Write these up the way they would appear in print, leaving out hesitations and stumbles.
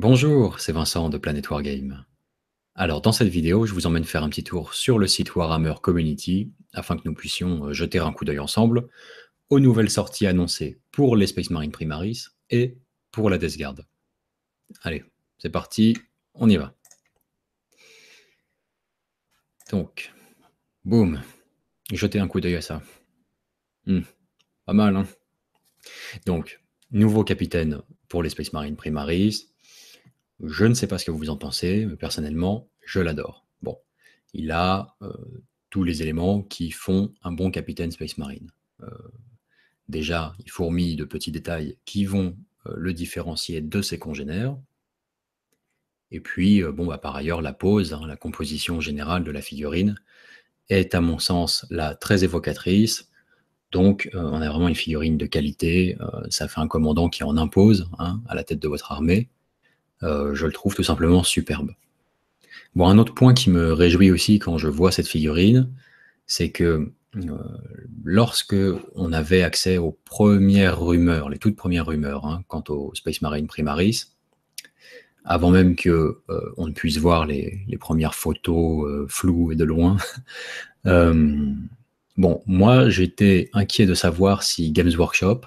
Bonjour, c'est Vincent de Planet Wargame. Alors, dans cette vidéo, je vous emmène faire un petit tour sur le site Warhammer Community afin que nous puissions jeter un coup d'œil ensemble aux nouvelles sorties annoncées pour les Space Marine Primaris et pour la Death Guard. Allez, c'est parti, on y va. Donc, boum, jetez un coup d'œil à ça. Pas mal, hein? Donc, nouveau capitaine pour les Space Marine Primaris. Je ne sais pas ce que vous en pensez, mais personnellement, je l'adore. Bon, il a tous les éléments qui font un bon capitaine Space Marine. Déjà, il fourmille de petits détails qui vont le différencier de ses congénères. Et puis, par ailleurs, la pose, la composition générale de la figurine est, à mon sens, là très évocatrice. Donc, on a vraiment une figurine de qualité. Ça fait un commandant qui en impose à la tête de votre armée. Je le trouve tout simplement superbe. Bon, un autre point qui me réjouit aussi quand je vois cette figurine, c'est que lorsque on avait accès aux premières rumeurs, les toutes premières rumeurs, quant au Space Marine Primaris, avant même que on ne puisse voir les premières photos floues et de loin, bon, moi j'étais inquiet de savoir si Games Workshop,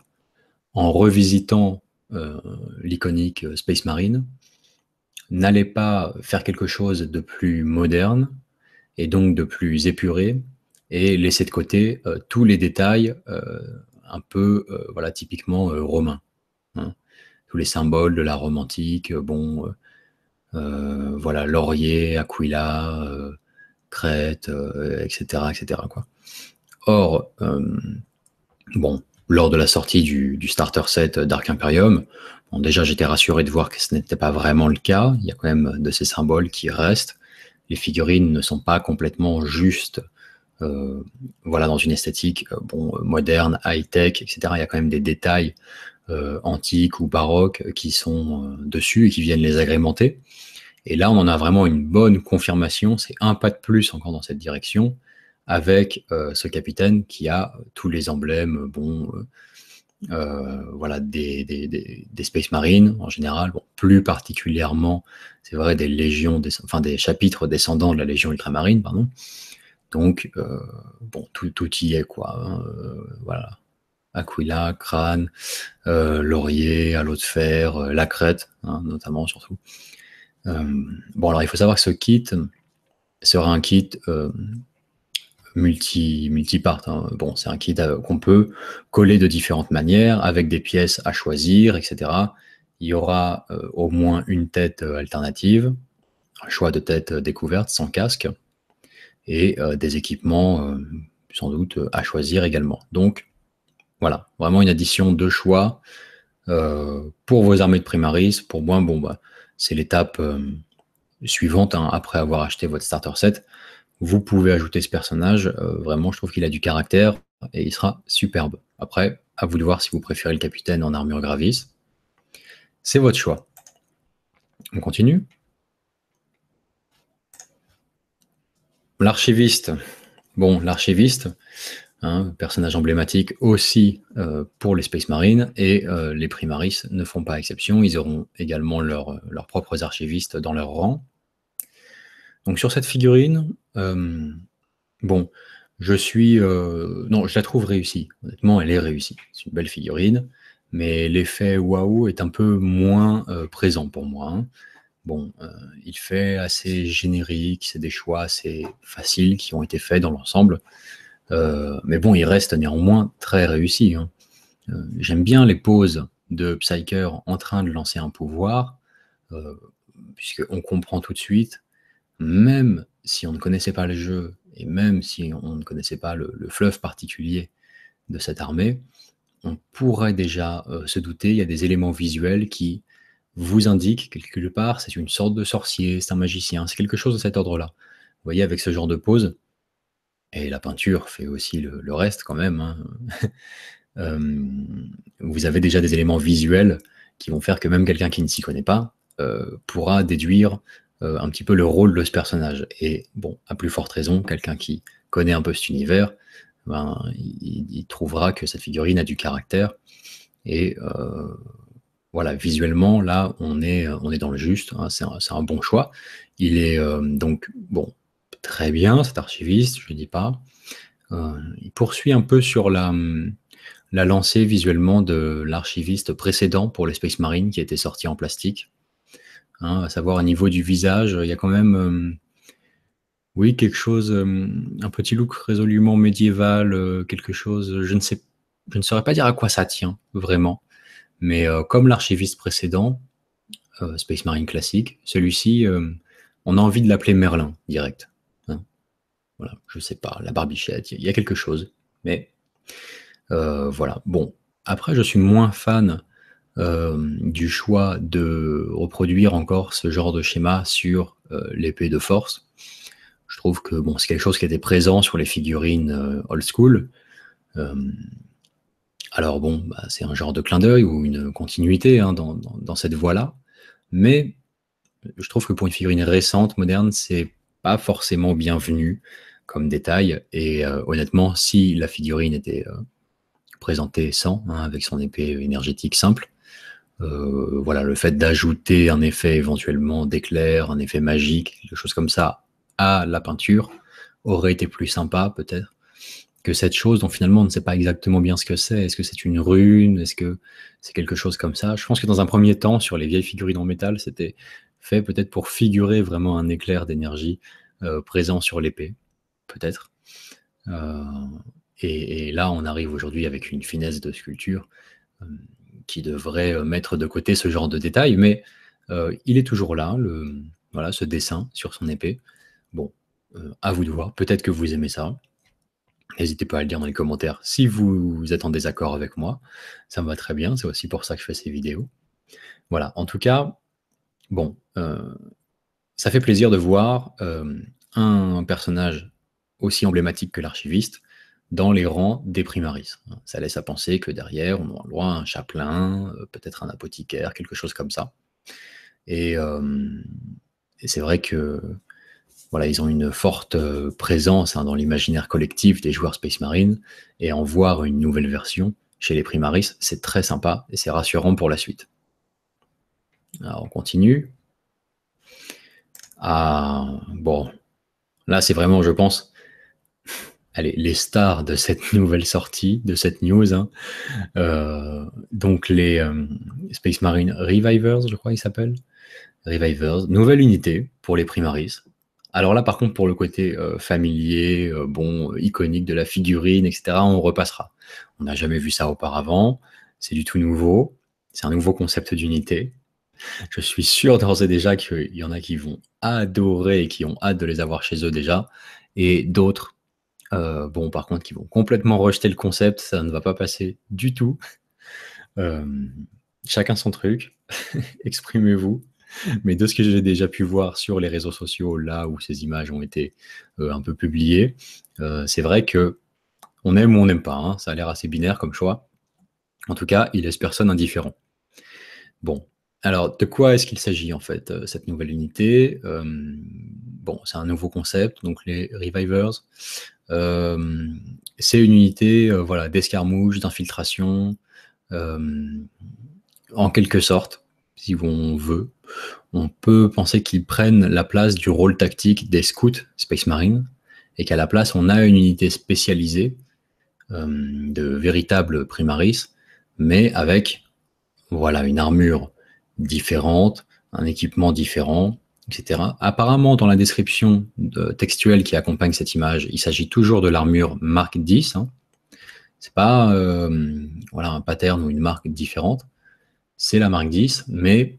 en revisitant l'iconique Space Marine, n'allait pas faire quelque chose de plus moderne et donc de plus épuré et laisser de côté tous les détails un peu voilà, typiquement romains. Hein. Tous les symboles de la Rome antique, voilà, laurier, aquila, crête, etc. etc. quoi. Or, bon, lors de la sortie du starter set Dark Imperium, bon, déjà j'étais rassuré de voir que ce n'était pas vraiment le cas. Il y a quand même de ces symboles qui restent. Les figurines ne sont pas complètement justes, voilà, dans une esthétique moderne, high-tech, etc. Il y a quand même des détails antiques ou baroques qui sont dessus et qui viennent les agrémenter. Et là, on en a vraiment une bonne confirmation. C'est un pas de plus encore dans cette direction, avec ce capitaine qui a tous les emblèmes, voilà, des Space Marines en général, bon, plus particulièrement, c'est vrai, des légions, des chapitres descendants de la Légion ultramarine, pardon. Donc, bon, tout y est, quoi. Voilà. Aquila, crâne, laurier, halo de fer, la crête, notamment, surtout. Bon, alors, il faut savoir que ce kit sera un kit multi-part. Bon, c'est un kit qu'on peut coller de différentes manières, avec des pièces à choisir, etc. Il y aura au moins une tête alternative, un choix de tête découverte, sans casque, et des équipements sans doute à choisir également. Donc, voilà, vraiment une addition de choix pour vos armées de Primaris. Pour moi, c'est l'étape suivante, après avoir acheté votre starter set. Vous pouvez ajouter ce personnage, vraiment, je trouve qu'il a du caractère et il sera superbe. Après, à vous de voir si vous préférez le capitaine en armure Gravis. C'est votre choix. On continue. L'archiviste. Bon, l'archiviste, personnage emblématique aussi pour les Space Marines, et les Primaris ne font pas exception. Ils auront également leurs propres archivistes dans leur rang. Donc sur cette figurine, bon, non, je la trouve réussie. Honnêtement, elle est réussie. C'est une belle figurine, mais l'effet waouh est un peu moins présent pour moi. Bon, il fait assez générique, c'est des choix assez faciles qui ont été faits dans l'ensemble. Mais bon, il reste néanmoins très réussi. J'aime bien les poses de Psyker en train de lancer un pouvoir, puisqu'on comprend tout de suite, même si on ne connaissait pas le jeu, et même si on ne connaissait pas le fluff particulier de cette armée, on pourrait déjà se douter, il y a des éléments visuels qui vous indiquent quelque part, c'est une sorte de sorcier, c'est un magicien, c'est quelque chose de cet ordre-là. Vous voyez, avec ce genre de pose, et la peinture fait aussi le reste quand même, vous avez déjà des éléments visuels qui vont faire que même quelqu'un qui ne s'y connaît pas pourra déduire un petit peu le rôle de ce personnage. Et bon, à plus forte raison, quelqu'un qui connaît un peu cet univers, il trouvera que cette figurine a du caractère et voilà, visuellement, là, on est dans le juste, hein, c'est un bon choix. Il est donc, bon, très bien, cet archiviste, je ne dis pas. Il poursuit un peu sur la lancée visuellement de l'archiviste précédent pour les Space Marine qui était sorti en plastique. Hein, à savoir au niveau du visage, il y a quand même oui, quelque chose, un petit look résolument médiéval, quelque chose, je ne saurais pas dire à quoi ça tient, vraiment. Mais comme l'archiviste précédent, Space Marine classique, celui-ci, on a envie de l'appeler Merlin, direct. Hein. Voilà, je sais pas, la barbichette, il y a quelque chose. Mais voilà, bon. Après, je suis moins fan du choix de reproduire encore ce genre de schéma sur l'épée de force. Je trouve que bon, c'est quelque chose qui était présent sur les figurines old school. Alors bon, bah, c'est un genre de clin d'œil ou une continuité hein, dans cette voie-là. Mais je trouve que pour une figurine récente, moderne, c'est pas forcément bienvenu comme détail. Et honnêtement, si la figurine était présentée sans, hein, avec son épée énergétique simple, voilà, le fait d'ajouter un effet éventuellement d'éclair, un effet magique, quelque chose comme ça, à la peinture, aurait été plus sympa peut-être que cette chose dont finalement on ne sait pas exactement bien ce que c'est. Est-ce que c'est une rune? Est-ce que c'est quelque chose comme ça? Je pense que dans un premier temps, sur les vieilles figurines en métal, c'était fait peut-être pour figurer vraiment un éclair d'énergie présent sur l'épée, peut-être. Euh, et là, on arrive aujourd'hui avec une finesse de sculpture euh, qui devrait mettre de côté ce genre de détails, mais il est toujours là, voilà, ce dessin sur son épée. Bon, à vous de voir. Peut-être que vous aimez ça. N'hésitez pas à le dire dans les commentaires si vous êtes en désaccord avec moi. Ça me va très bien, c'est aussi pour ça que je fais ces vidéos. Voilà, en tout cas, bon, ça fait plaisir de voir un personnage aussi emblématique que l'archiviste dans les rangs des primaris. Ça laisse à penser que derrière, on aura le droit à un chapelain, peut-être un apothicaire, quelque chose comme ça. Et, et c'est vrai que voilà, ils ont une forte présence hein, dans l'imaginaire collectif des joueurs Space Marine, et en voir une nouvelle version chez les Primaris, c'est très sympa et c'est rassurant pour la suite. Alors on continue. Ah, bon, là c'est vraiment, je pense, allez, les stars de cette nouvelle sortie, de cette news. Hein. Donc les Space Marine Revivers, je crois qu'ils s'appellent. Revivers, nouvelle unité pour les Primaris. Alors là, par contre, pour le côté familier, bon, iconique de la figurine, etc., on repassera. On n'a jamais vu ça auparavant. C'est du tout nouveau. C'est un nouveau concept d'unité. Je suis sûr d'ores et déjà qu'il y en a qui vont adorer et qui ont hâte de les avoir chez eux déjà. Et d'autres, bon, par contre, qui vont complètement rejeter le concept. Ça ne va pas passer du tout. Euh, chacun son truc. Exprimez-vous. Mais de ce que j'ai déjà pu voir sur les réseaux sociaux, là où ces images ont été un peu publiées, c'est vrai que on aime ou on n'aime pas. Hein, ça a l'air assez binaire comme choix. En tout cas, il laisse personne indifférent. Bon, alors de quoi est-ce qu'il s'agit en fait, cette nouvelle unité? Bon, c'est un nouveau concept, donc les Revivers. C'est une unité voilà, d'escarmouche, d'infiltration, en quelque sorte, si on veut. On peut penser qu'ils prennent la place du rôle tactique des scouts Space Marine, et qu'à la place, on a une unité spécialisée de véritables primaris, mais avec voilà, une armure différente, un équipement différent, etc. Apparemment, dans la description textuelle qui accompagne cette image, il s'agit toujours de l'armure Mark 10. Hein. C'est pas voilà, un pattern ou une marque différente. C'est la Mark 10, mais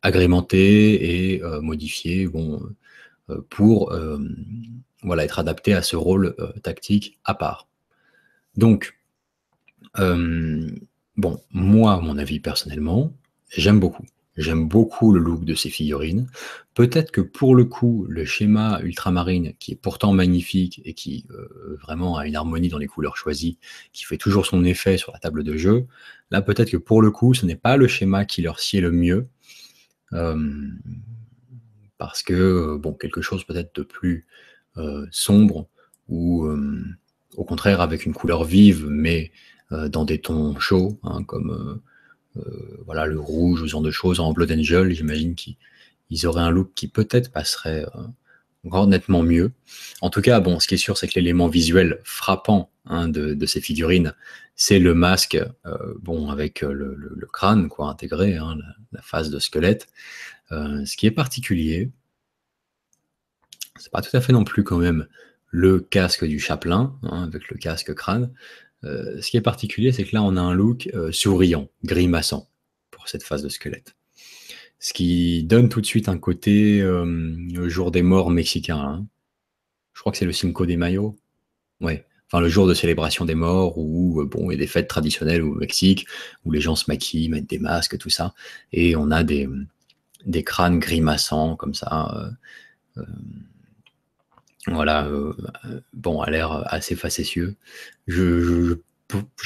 agrémenté et modifié bon, pour voilà, être adapté à ce rôle tactique à part. Donc, bon, moi, à mon avis, personnellement, j'aime beaucoup. J'aime beaucoup le look de ces figurines. Peut-être que pour le coup, le schéma ultramarine, qui est pourtant magnifique et qui vraiment a une harmonie dans les couleurs choisies, qui fait toujours son effet sur la table de jeu, là peut-être que pour le coup, ce n'est pas le schéma qui leur sied le mieux. Parce que, bon, quelque chose peut-être de plus sombre ou au contraire avec une couleur vive, mais dans des tons chauds, hein, comme voilà, le rouge, ce genre de choses. En Blood Angel, j'imagine qu'ils auraient un look qui peut-être passerait encore nettement mieux. En tout cas, bon, ce qui est sûr, c'est que l'élément visuel frappant de ces figurines, c'est le masque, bon, avec le crâne quoi, intégré, la face de squelette. Ce qui est particulier, c'est pas tout à fait non plus quand même le casque du Chaplin, avec le casque crâne. Ce qui est particulier, c'est que là, on a un look souriant, grimaçant, pour cette face de squelette. Ce qui donne tout de suite un côté jour des morts mexicain. Je crois que c'est le Cinco de Mayo. Ouais. Enfin, le jour de célébration des morts, où bon, il y a des fêtes traditionnelles au Mexique, où les gens se maquillent, mettent des masques, tout ça. Et on a des crânes grimaçants, comme ça. Voilà, bon, à l'air assez facétieux. Je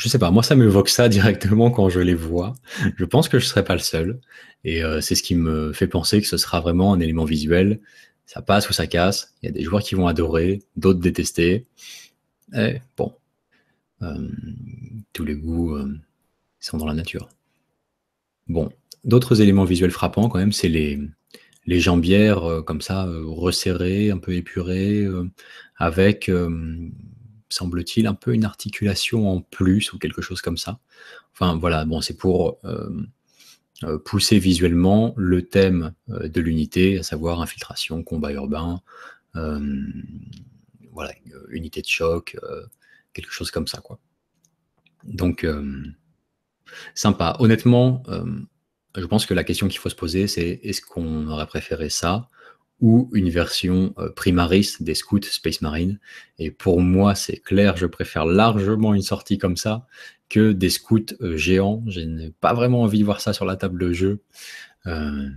sais pas, moi ça m'évoque ça directement quand je les vois. Je pense que je serai pas le seul. Et c'est ce qui me fait penser que ce sera vraiment un élément visuel. Ça passe ou ça casse. Il y a des joueurs qui vont adorer, d'autres détester. Et bon, euh, tous les goûts sont dans la nature. Bon, d'autres éléments visuels frappants quand même, c'est les jambières comme ça, resserrées, un peu épurées, avec, semble-t-il, un peu une articulation en plus ou quelque chose comme ça. Enfin voilà, bon, c'est pour pousser visuellement le thème de l'unité, à savoir infiltration, combat urbain, voilà, unité de choc, quelque chose comme ça, quoi. Donc, sympa. Honnêtement, je pense que la question qu'il faut se poser, c'est est-ce qu'on aurait préféré ça ou une version Primaris des scouts Space Marine? Et pour moi, c'est clair, je préfère largement une sortie comme ça que des scouts géants. Je n'ai pas vraiment envie de voir ça sur la table de jeu. Euh,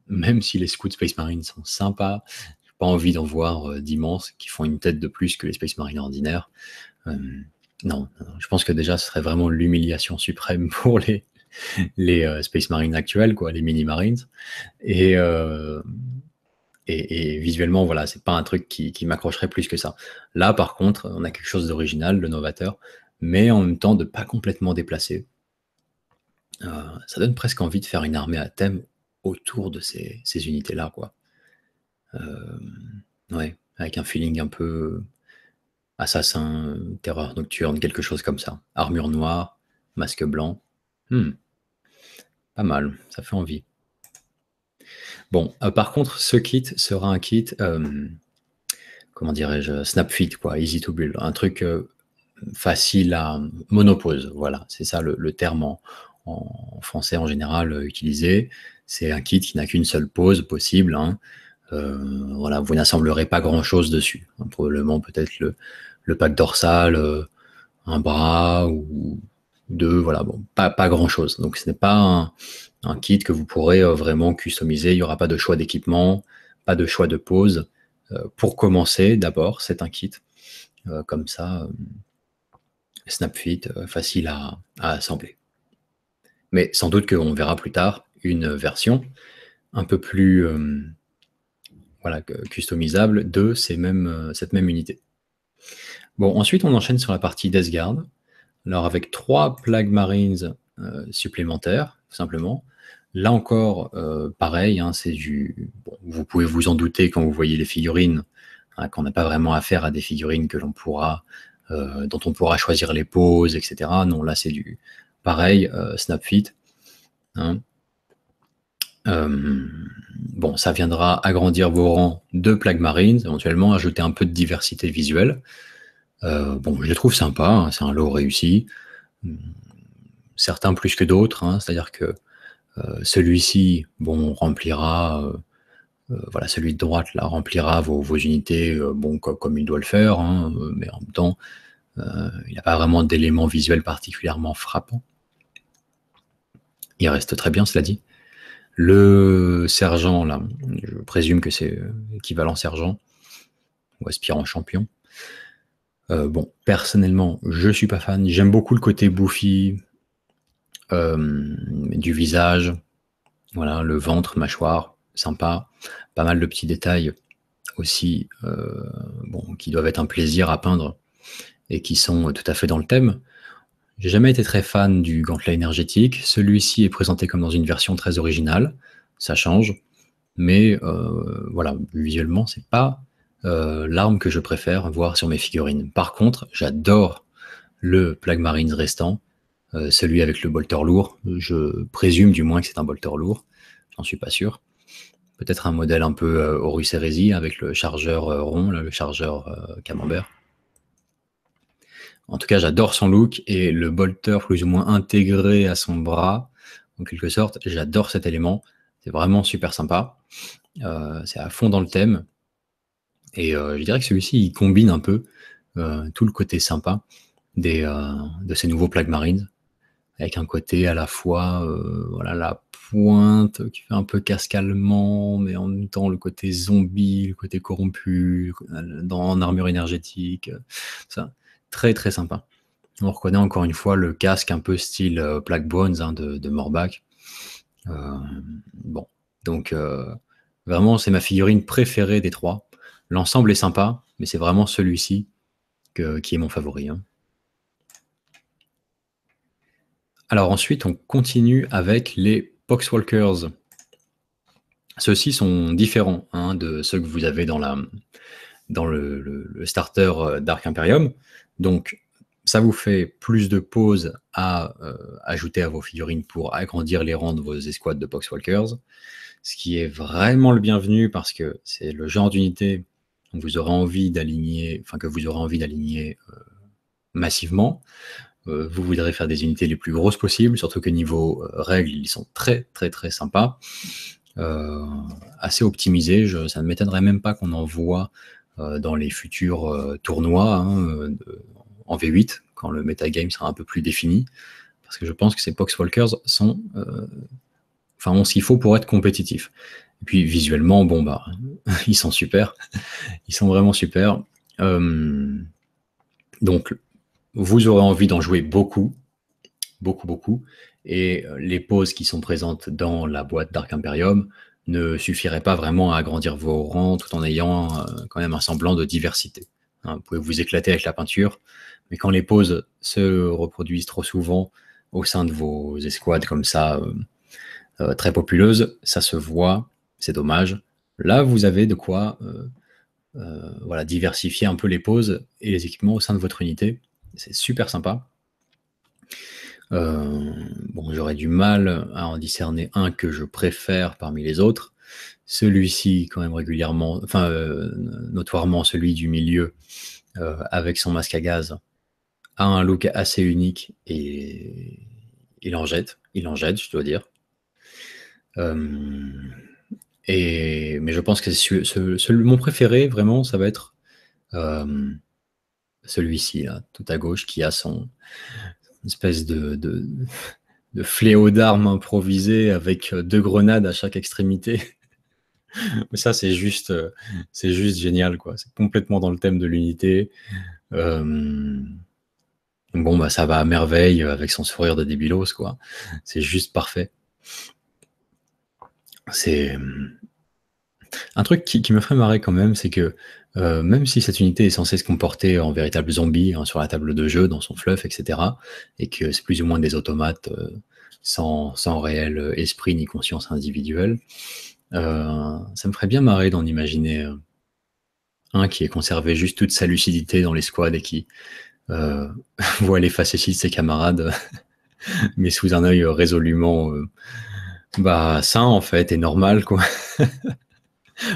Même si les scouts Space Marine sont sympas, j'ai pas envie d'en voir d'immenses qui font une tête de plus que les Space Marines ordinaires. Euh, non, je pense que déjà, ce serait vraiment l'humiliation suprême pour les Space Marines actuels, quoi, les Mini Marines. Et, et visuellement, voilà, c'est pas un truc qui m'accrocherait plus que ça. Là, par contre, on a quelque chose d'original, de novateur, mais en même temps de pas complètement déplacé. Ça donne presque envie de faire une armée à thème autour de ces unités-là, quoi. Euh, ouais, avec un feeling un peu assassin, terreur nocturne, quelque chose comme ça. Armure noire, masque blanc. Hmm, pas mal, ça fait envie. Bon, par contre, ce kit sera un kit, comment dirais-je, snap fit, quoi, easy to build, un truc facile à monopose, voilà, c'est ça le terme en français en général utilisé. C'est un kit qui n'a qu'une seule pose possible, hein. Voilà, vous n'assemblerez pas grand-chose dessus, hein. Probablement peut-être le pack dorsal, un bras ou deux, voilà, bon, pas grand-chose. Donc ce n'est pas un kit que vous pourrez vraiment customiser. Il n'y aura pas de choix d'équipement, pas de choix de pose. Pour commencer, d'abord, c'est un kit comme ça, SnapFit, facile à assembler. Mais sans doute qu'on verra plus tard une version un peu plus voilà, customisable de cette même unité. Bon, ensuite, on enchaîne sur la partie Death Guard. Alors, avec 3 Plague Marines supplémentaires, tout simplement. Là encore, pareil, hein, c'est du. Bon, vous pouvez vous en douter quand vous voyez les figurines, hein, qu'on n'a pas vraiment affaire à des figurines que l'on pourra, dont on pourra choisir les poses, etc. Non, là, c'est du pareil, Snapfit. Hein. Bon, ça viendra agrandir vos rangs de Plague Marines, éventuellement ajouter un peu de diversité visuelle. Bon, je les trouve sympas, hein, c'est un lot réussi. Certains plus que d'autres, hein, c'est-à-dire que celui-ci, bon, remplira, voilà, celui de droite là remplira vos unités, bon, comme il doit le faire, hein, mais en même temps, il n'y a pas vraiment d'éléments visuels particulièrement frappants. Il reste très bien, cela dit. Le sergent, là, je présume que c'est équivalent sergent ou aspirant champion. Bon, personnellement, je suis pas fan. J'aime beaucoup le côté bouffi du visage. Voilà, le ventre, mâchoire, sympa. Pas mal de petits détails aussi, bon, qui doivent être un plaisir à peindre et qui sont tout à fait dans le thème. J'ai jamais été très fan du gantelet énergétique. Celui-ci est présenté comme dans une version très originale. Ça change. Mais voilà, visuellement, c'est pas l'arme que je préfère voir sur mes figurines. Par contre, j'adore le Plague Marines restant, celui avec le bolter lourd. Je présume du moins que c'est un bolter lourd. J'en suis pas sûr. Peut-être un modèle un peu Horus Heresy avec le chargeur rond, là, le chargeur camembert. En tout cas, j'adore son look et le bolter plus ou moins intégré à son bras, en quelque sorte. J'adore cet élément. C'est vraiment super sympa. C'est à fond dans le thème. Et je dirais que celui-ci, il combine un peu tout le côté sympa de ces nouveaux Plague Marines, avec un côté à la fois, voilà, la pointe qui fait un peu casque allemand, mais en même temps le côté zombie, le côté corrompu, en armure énergétique, ça, très très sympa. On reconnaît encore une fois le casque un peu style Plague Bones hein, de Morbach. Bon, donc vraiment c'est ma figurine préférée des trois. L'ensemble est sympa, mais c'est vraiment celui-ci qui est mon favori. Hein. Alors ensuite, on continue avec les Poxwalkers. Ceux-ci sont différents hein, de ceux que vous avez dans le starter Dark Imperium. Donc, ça vous fait plus de pauses à ajouter à vos figurines pour agrandir les rangs de vos escouades de Poxwalkers. Ce qui est vraiment le bienvenu parce que c'est le genre d'unité que vous aurez envie d'aligner massivement. Vous voudrez faire des unités les plus grosses possibles, surtout que niveau règles, ils sont très très très sympas. Assez optimisés, ça ne m'étonnerait même pas qu'on en voit dans les futurs tournois hein, en V8, quand le metagame sera un peu plus défini, parce que je pense que ces Poxwalkers ont ce qu'il faut pour être compétitifs. Et puis visuellement, bon bah, ils sont super, ils sont vraiment super. Donc, vous aurez envie d'en jouer beaucoup, et les pauses qui sont présentes dans la boîte Dark Imperium ne suffiraient pas vraiment à agrandir vos rangs tout en ayant quand même un semblant de diversité. Hein, vous pouvez vous éclater avec la peinture, mais quand les pauses se reproduisent trop souvent au sein de vos escouades comme ça, très populeuses, ça se voit, c'est dommage. Là, vous avez de quoi voilà, diversifier un peu les pauses et les équipements au sein de votre unité. C'est super sympa. Bon, j'aurais du mal à en discerner un que je préfère parmi les autres. Celui-ci, quand même régulièrement, notoirement celui du milieu, avec son masque à gaz, a un look assez unique et il en jette, je dois dire. Mais je pense que mon préféré, vraiment, ça va être celui-ci, là, tout à gauche, qui a son espèce de fléau d'armes improvisé avec 2 grenades à chaque extrémité. Ça, c'est juste génial, quoi. C'est complètement dans le thème de l'unité. Bon, bah, ça va à merveille avec son sourire de débilos, quoi. C'est juste parfait. C'est un truc qui me ferait marrer quand même, c'est que même si cette unité est censée se comporter en véritable zombie hein, sur la table de jeu, dans son fluff, etc., et que c'est plus ou moins des automates sans réel esprit ni conscience individuelle, ça me ferait bien marrer d'en imaginer un qui ait conservé juste toute sa lucidité dans les squads et qui voit les facéties de ses camarades, mais sous un œil résolument sain en fait et normal quoi.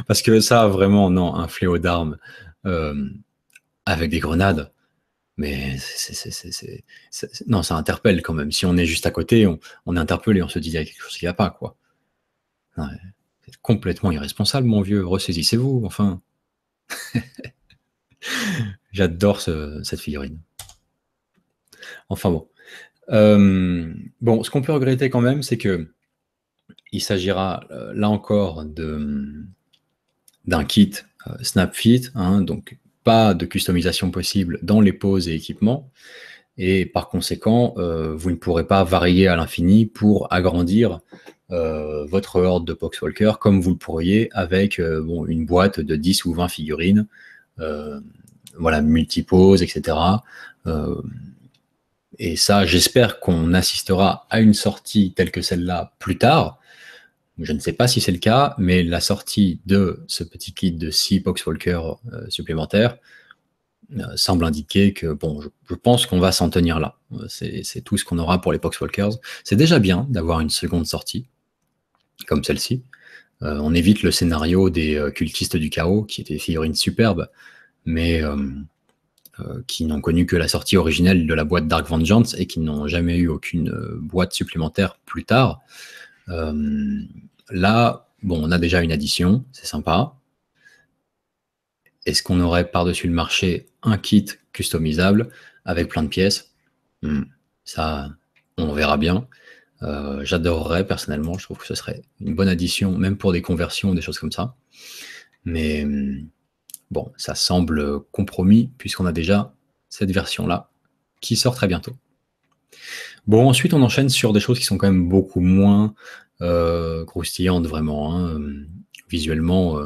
Parce que ça vraiment non, un fléau d'armes avec des grenades, mais non, ça interpelle quand même. Si on est juste à côté, on est interpellé, on se dit il y a quelque chose qui va pas quoi. Ouais, c'est complètement irresponsable mon vieux, ressaisissez-vous enfin. J'adore cette figurine. Enfin bon. Bon, ce qu'on peut regretter quand même, c'est que il s'agira là encore d'un kit Snapfit, hein, donc pas de customisation possible dans les poses et équipements, et par conséquent, vous ne pourrez pas varier à l'infini pour agrandir votre horde de Poxwalker comme vous le pourriez avec une boîte de 10 ou 20 figurines, voilà, multiposes, etc. Et ça, j'espère qu'on assistera à une sortie telle que celle-là plus tard. Je ne sais pas si c'est le cas, mais la sortie de ce petit kit de 6 Poxwalker supplémentaires semble indiquer que, bon, je pense qu'on va s'en tenir là. C'est tout ce qu'on aura pour les Poxwalkers. C'est déjà bien d'avoir une seconde sortie, comme celle-ci. On évite le scénario des cultistes du chaos, qui étaient des figurines superbes, mais qui n'ont connu que la sortie originelle de la boîte Dark Vengeance et qui n'ont jamais eu aucune boîte supplémentaire plus tard. Là, bon, on a déjà une addition, c'est sympa. Est-ce qu'on aurait par-dessus le marché un kit customisable avec plein de pièces? Ça, on verra bien. J'adorerais personnellement, je trouve que ce serait une bonne addition, même pour des conversions, des choses comme ça. Mais bon, ça semble compromis puisqu'on a déjà cette version-là qui sort très bientôt. Bon, ensuite, on enchaîne sur des choses qui sont quand même beaucoup moins croustillantes, vraiment. Hein. Visuellement,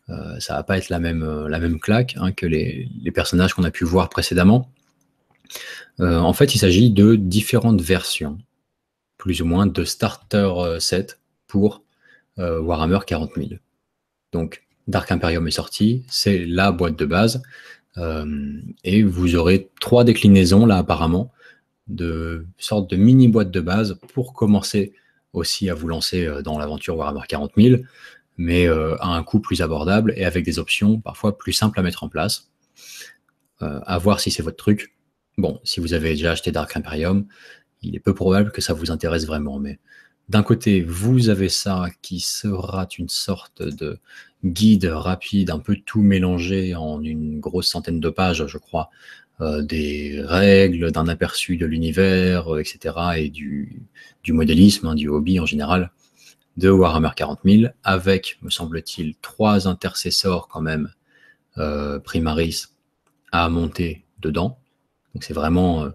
ça va pas être la même claque hein, que les personnages qu'on a pu voir précédemment. En fait, il s'agit de différentes versions, plus ou moins, de starter set pour Warhammer 40 000. Donc, Dark Imperium est sorti, c'est la boîte de base, et vous aurez 3 déclinaisons, là, apparemment, de sorte de mini-boîte de base pour commencer aussi à vous lancer dans l'aventure Warhammer 40 000, mais à un coût plus abordable et avec des options parfois plus simples à mettre en place. À voir si c'est votre truc. Bon, si vous avez déjà acheté Dark Imperium, il est peu probable que ça vous intéresse vraiment, mais d'un côté, vous avez ça qui sera une sorte de guide rapide, un peu tout mélangé en une grosse centaine de pages, je crois, des règles, d'un aperçu de l'univers, etc., et du modélisme, hein, du hobby en général, de Warhammer 40 000, avec, me semble-t-il, 3 intercesseurs quand même, Primaris, à monter dedans. Donc c'est vraiment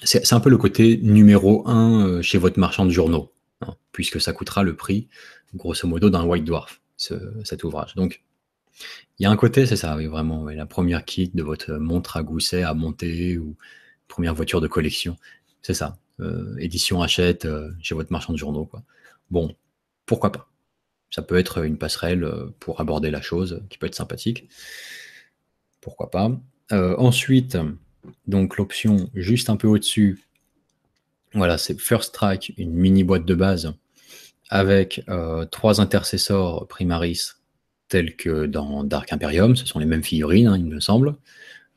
c'est un peu le côté numéro 1 chez votre marchand de journaux, hein, puisque ça coûtera le prix, grosso modo, d'un White Dwarf, cet ouvrage. Donc, il y a un côté, c'est ça, oui, vraiment, oui, la première kit de votre montre à gousset à monter ou première voiture de collection. C'est ça, édition achète chez votre marchand de journaux, quoi. Bon, pourquoi pas? Ça peut être une passerelle pour aborder la chose, qui peut être sympathique. Pourquoi pas? Ensuite, donc l'option juste un peu au-dessus, voilà, c'est First Strike, une mini boîte de base avec 3 intercesseurs Primaris tels que dans Dark Imperium. Ce sont les mêmes figurines, hein, il me semble.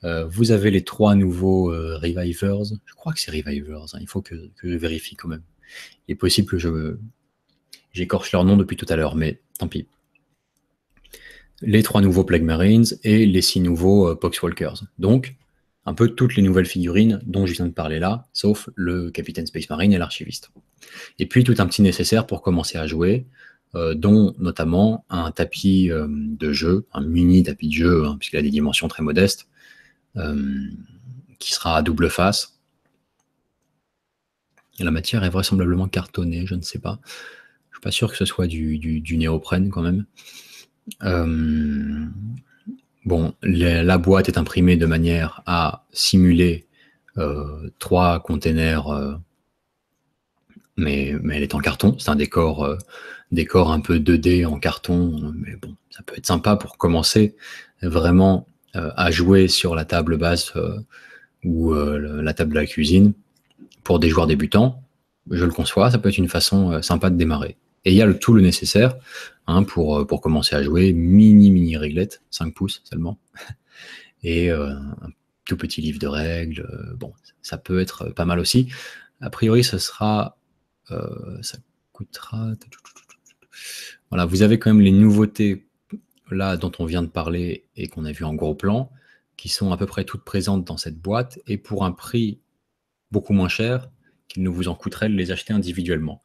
Vous avez les 3 nouveaux Revivers. Je crois que c'est Revivers. Hein, il faut que je vérifie quand même. Il est possible que j'écorche leur nom depuis tout à l'heure, mais tant pis. Les 3 nouveaux Plague Marines et les 6 nouveaux Poxwalkers. Donc, un peu toutes les nouvelles figurines dont je viens de parler là, sauf le Capitaine Space Marine et l'archiviste. Et puis tout un petit nécessaire pour commencer à jouer, dont notamment un tapis de jeu, un mini tapis de jeu, hein, puisqu'il a des dimensions très modestes, qui sera à double face. Et la matière est vraisemblablement cartonnée, je ne sais pas. Je suis pas sûr que ce soit du néoprène quand même. Bon, la boîte est imprimée de manière à simuler 3 containers, mais elle est en carton. C'est un décor un peu 2D en carton, mais bon, ça peut être sympa pour commencer vraiment à jouer sur la table basse ou la table de la cuisine. Pour des joueurs débutants, je le conçois, ça peut être une façon sympa de démarrer. Et il y a tout le nécessaire hein, pour commencer à jouer, mini réglette, 5 pouces seulement, et un tout petit livre de règles. Bon, ça peut être pas mal aussi. A priori, ça coûtera... Voilà, vous avez quand même les nouveautés là dont on vient de parler et qu'on a vu en gros plan, qui sont à peu près toutes présentes dans cette boîte, et pour un prix beaucoup moins cher qu'il ne vous en coûterait de les acheter individuellement.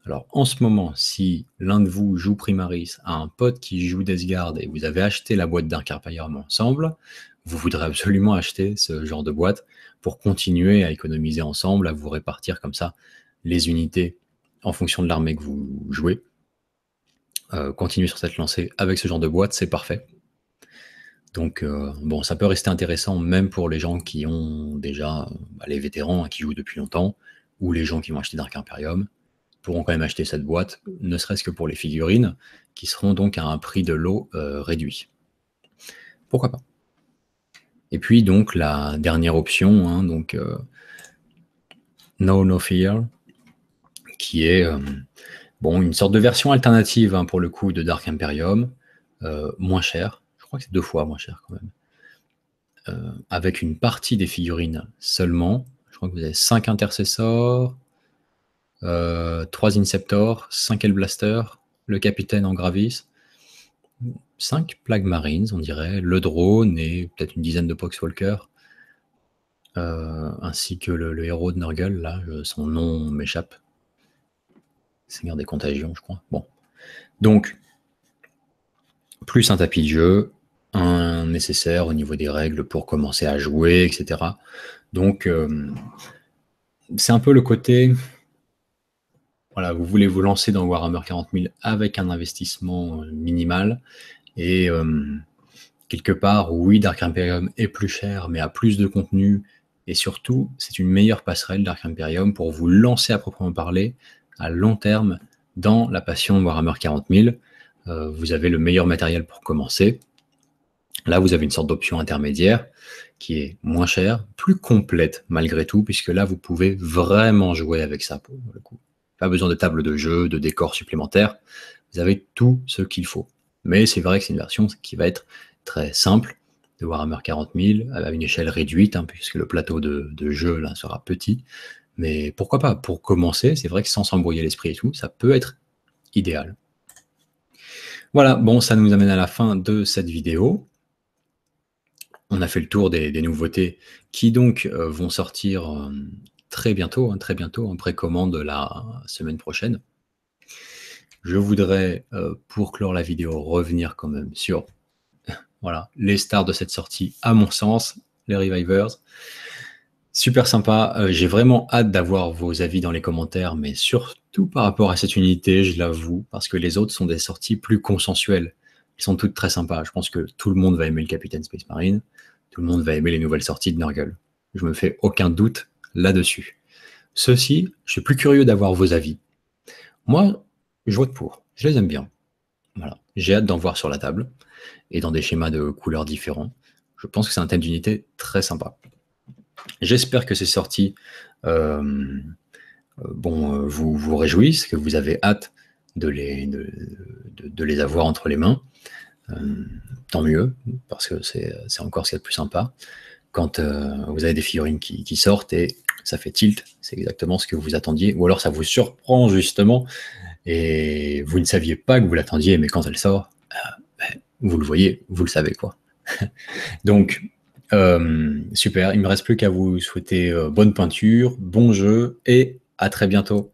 Alors, en ce moment, si l'un de vous joue Primaris à un pote qui joue Death Guard et vous avez acheté la boîte Dark Imperium ensemble, vous voudrez absolument acheter ce genre de boîte pour continuer à économiser ensemble, à vous répartir comme ça les unités en fonction de l'armée que vous jouez. Continuer sur cette lancée avec ce genre de boîte, c'est parfait. Donc, bon, ça peut rester intéressant même pour les gens qui ont déjà, les vétérans, hein, qui jouent depuis longtemps, ou les gens qui vont acheter Dark Imperium, pourront quand même acheter cette boîte, ne serait-ce que pour les figurines, qui seront donc à un prix de lot réduit. Pourquoi pas? Et puis donc la dernière option, hein, donc No Fear, qui est bon, une sorte de version alternative, hein, pour le coup, de Dark Imperium, moins cher. Je crois que c'est 2 fois moins cher quand même. Avec une partie des figurines seulement. Je crois que vous avez 5 intercessors, 3 Inceptors, 5 Hellblaster, le capitaine en Gravis, 5 Plague Marines, on dirait, le drone et peut-être une dizaine de Poxwalker, ainsi que le héros de Nurgle, là, son nom m'échappe. Seigneur des Contagions, je crois. Bon. Donc, plus un tapis de jeu, un nécessaire au niveau des règles pour commencer à jouer, etc. Donc, c'est un peu le côté, voilà, vous voulez vous lancer dans Warhammer 40 000 avec un investissement minimal, et quelque part, oui, Dark Imperium est plus cher, mais a plus de contenu, et surtout, c'est une meilleure passerelle, Dark Imperium, pour vous lancer à proprement parler, à long terme, dans la passion Warhammer 40 000. Vous avez le meilleur matériel pour commencer. Là, vous avez une sorte d'option intermédiaire qui est moins chère, plus complète malgré tout, puisque là, vous pouvez vraiment jouer avec ça pour le coup. Pas besoin de table de jeu, de décors supplémentaires. Vous avez tout ce qu'il faut. Mais c'est vrai que c'est une version qui va être très simple, de Warhammer 40 000, à une échelle réduite, hein, puisque le plateau de jeu là sera petit. Mais pourquoi pas? Pour commencer, c'est vrai que sans s'embrouiller l'esprit et tout, ça peut être idéal. Voilà, bon, ça nous amène à la fin de cette vidéo. On a fait le tour des nouveautés qui donc vont sortir très bientôt, en précommande la semaine prochaine. Je voudrais, pour clore la vidéo, revenir quand même sur voilà, les stars de cette sortie, à mon sens, les Revivers. Super sympa, j'ai vraiment hâte d'avoir vos avis dans les commentaires, mais surtout par rapport à cette unité, je l'avoue, parce que les autres sont des sorties plus consensuelles. Elles sont toutes très sympas. Je pense que tout le monde va aimer le Capitaine Space Marine, tout le monde va aimer les nouvelles sorties de Nurgle. Je me fais aucun doute là-dessus. Ceci, je suis plus curieux d'avoir vos avis. Moi, je vote pour, je les aime bien. Voilà. J'ai hâte d'en voir sur la table, et dans des schémas de couleurs différents. Je pense que c'est un thème d'unité très sympa. J'espère que ces sorties vous réjouissent, que vous avez hâte de les avoir entre les mains. Tant mieux, parce que c'est encore ce qu'il y a de plus sympa. Quand vous avez des figurines qui sortent et ça fait tilt, c'est exactement ce que vous attendiez, ou alors ça vous surprend justement, et vous ne saviez pas que vous l'attendiez, mais quand elle sort, vous le voyez, vous le savez, quoi. Donc, super, il ne me reste plus qu'à vous souhaiter bonne peinture, bon jeu, et à très bientôt.